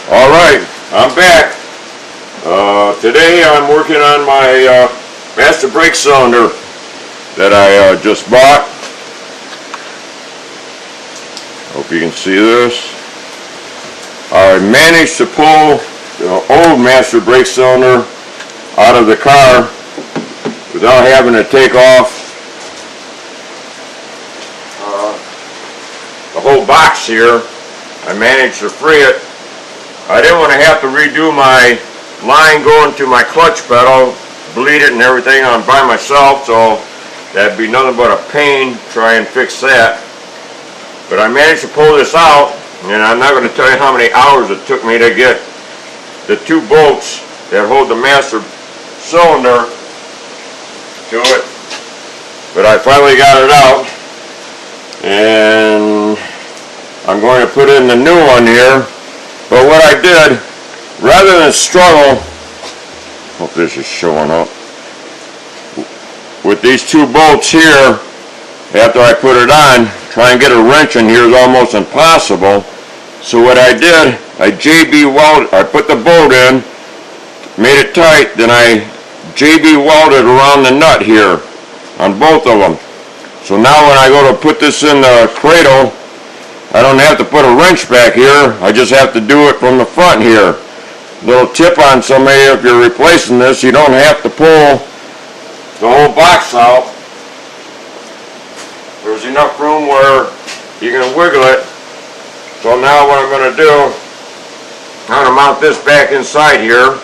Alright, I'm back. Today I'm working on my master brake cylinder that I just bought. Hope you can see this. I managed to pull the old master brake cylinder out of the car without having to take off the whole box here. I managed to free it. I didn't want to have to redo my line going to my clutch pedal, bleed it and everything on by myself, so that'd be nothing but a pain to try and fix that. But I managed to pull this out, and I'm not going to tell you how many hours it took me to get the two bolts that hold the master cylinder to it. But I finally got it out, and I'm going to put in the new one here. But what I did, rather than struggle, hope this is showing up, with these two bolts here, after I put it on, try and get a wrench in here is almost impossible. So what I did, I put the bolt in, made it tight, then I JB welded around the nut here on both of them. So now when I go to put this in the cradle, I don't have to put a wrench back here, I just have to do it from the front here. Little tip on somebody, if you're replacing this, you don't have to pull the whole box out. There's enough room where you can wiggle it. So now what I'm going to do, I'm going to mount this back inside here.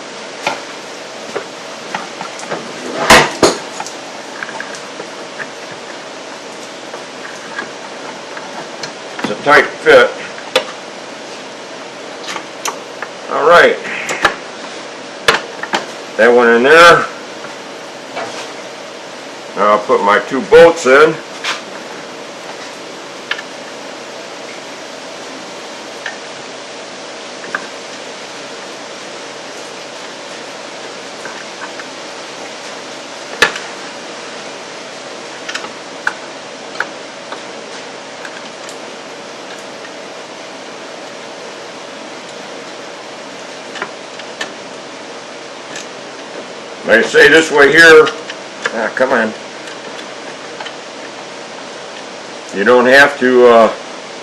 It's a tight fit. Alright. That one in there. Now I'll put my two bolts in. Like I say, this way here, come on. You don't have to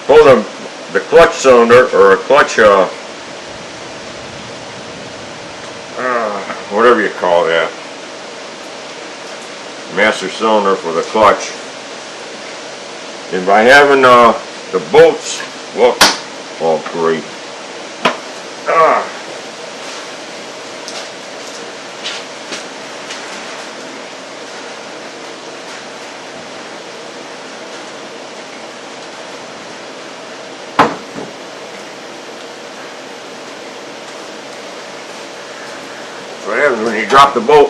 pull the clutch cylinder or a clutch, whatever you call that, master cylinder for the clutch. And by having the bolts, well, oh great. What happens when you drop the bolt.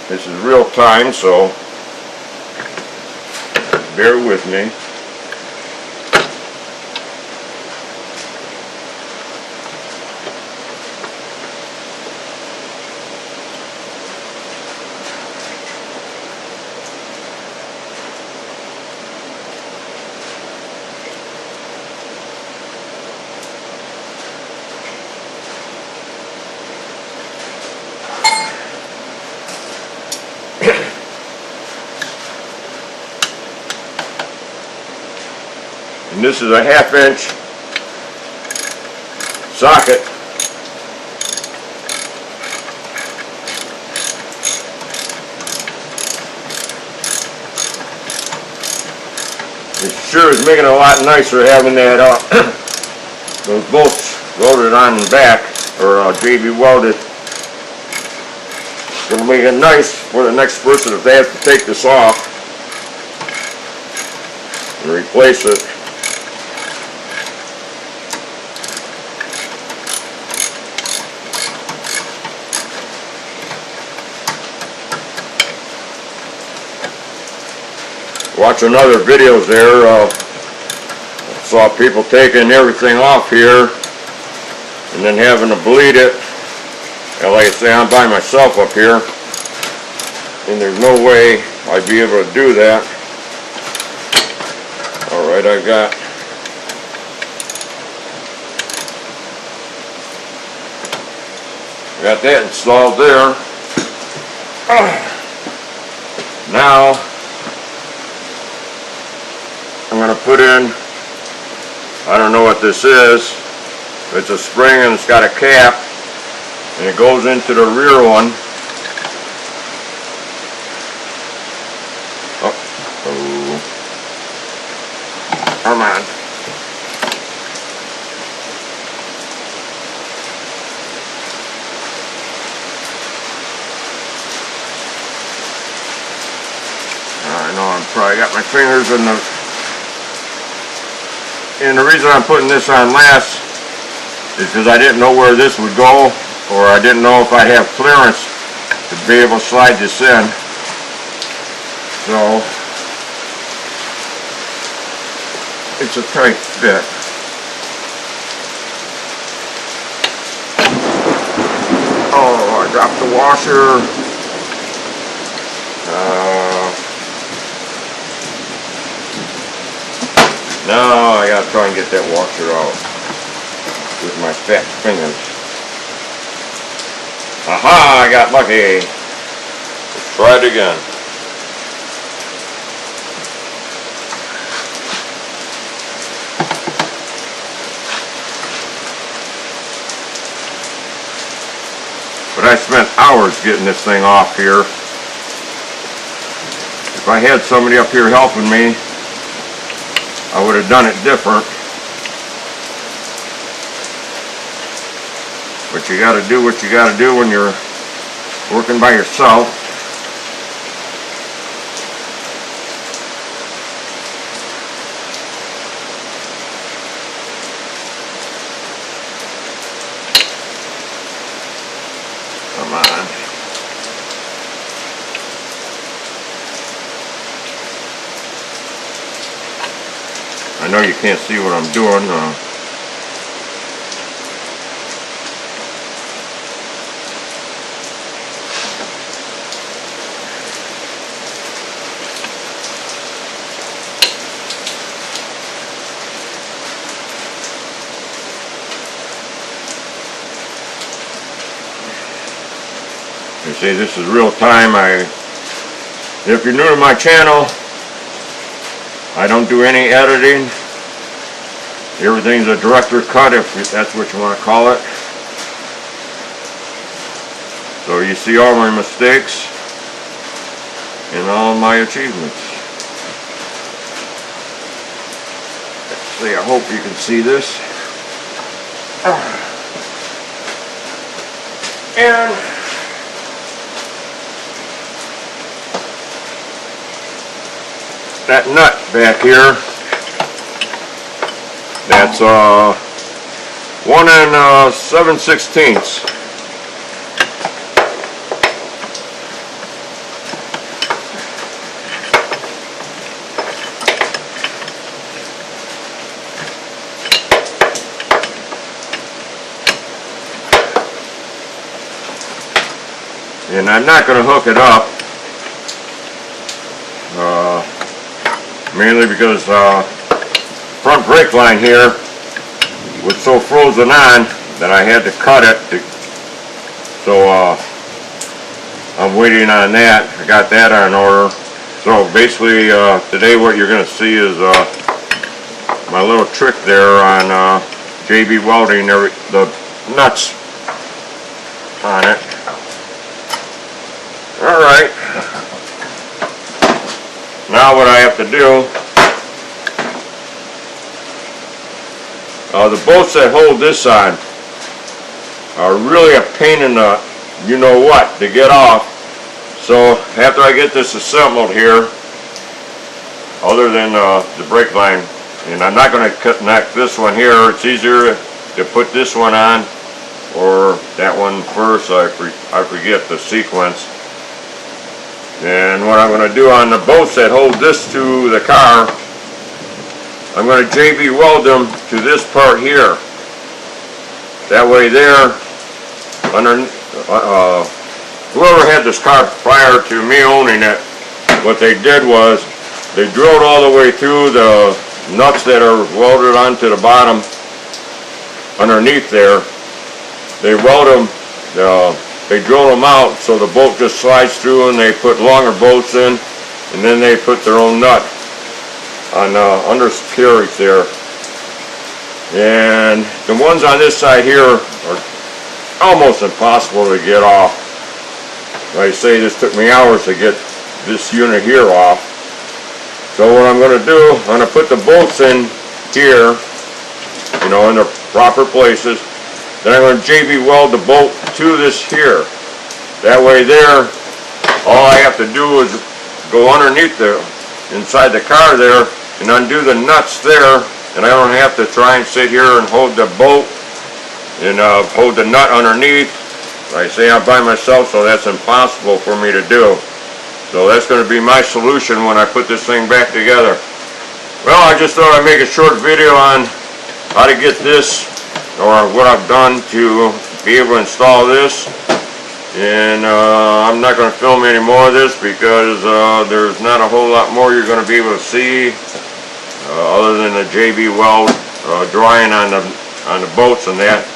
This is real time, so bear with me. And this is a 1/2 inch socket. It sure is making it a lot nicer having that those bolts welded on the back, or JB welded. It's going to make it nice for the next person if they have to take this off and replace it. Watching other videos there, saw people taking everything off here and then having to bleed it. And like I say, I'm by myself up here, and there's no way I'd be able to do that. Alright, I got that installed there. Now I'm going to put in, I don't know what this is. It's a spring and it's got a cap, and it goes into the rear one. Oh, come on. I know I'm probably got my fingers in the... And the reason I'm putting this on last is because I didn't know where this would go, or I didn't know if I'd have clearance to be able to slide this in. So it's a tight fit. Oh, I dropped the washer. Now I gotta try and get that washer out with my fat fingers. Aha, I got lucky. Let's try it again. But I spent hours getting this thing off here. If I had somebody up here helping me, I would have done it different. But you gotta do what you gotta do when you're working by yourself. Come on. I know you can't see what I'm doing. You see, this is real time. If you're new to my channel, I don't do any editing. Everything's a director cut, if that's what you want to call it. So you see all my mistakes and all my achievements. Let's see, I hope you can see this. And that nut back here, that's 1 7/16. And I'm not going to hook it up. Mainly because front brake line here was so frozen on that I had to cut it. So I'm waiting on that. I got that on order. So basically today what you're going to see is my little trick there on JB welding the nuts on it. Alright. Now what I have to do, the bolts that hold this on are really a pain in the you know what to get off. So after I get this assembled here, other than the brake line, and I'm not going to connect this one here, it's easier to put this one on or that one first. I forget the sequence. And what I'm going to do on the bolts that hold this to the car, I'm going to JB weld them to this part here. That way there, under, whoever had this car prior to me owning it, what they did was they drilled all the way through the nuts that are welded onto the bottom underneath there. They weld them, they drill them out so the bolt just slides through, and they put longer bolts in, and then they put their own nut on undercarriage there. And the ones on this side here are almost impossible to get off. Like I say, this took me hours to get this unit here off. So what I'm going to do, I'm going to put the bolts in here, you know, in the proper places. Then I'm going to JB weld the bolt to this here. That way there, all I have to do is go underneath the, inside the car there, and undo the nuts there, and I don't have to try and sit here and hold the bolt and hold the nut underneath. Like I say, I'm by myself, so that's impossible for me to do. So that's going to be my solution when I put this thing back together. Well, I just thought I'd make a short video on how to get this, or what I've done to be able to install this. And I'm not going to film any more of this because there's not a whole lot more you're going to be able to see other than the JB weld drawing on the bolts and that.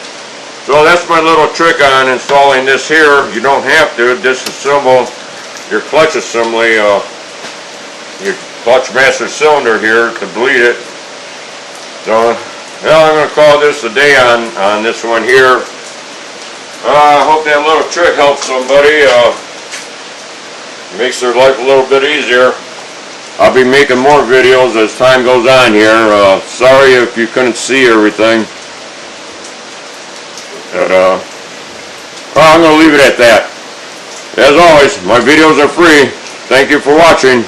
So that's my little trick on installing this here. You don't have to disassemble your clutch assembly, your clutch master cylinder here to bleed it. So, well, I'm going to call this a day on this one here. I hope that little trick helps somebody. Makes their life a little bit easier. I'll be making more videos as time goes on here. Sorry if you couldn't see everything. But, well, I'm going to leave it at that. As always, my videos are free. Thank you for watching.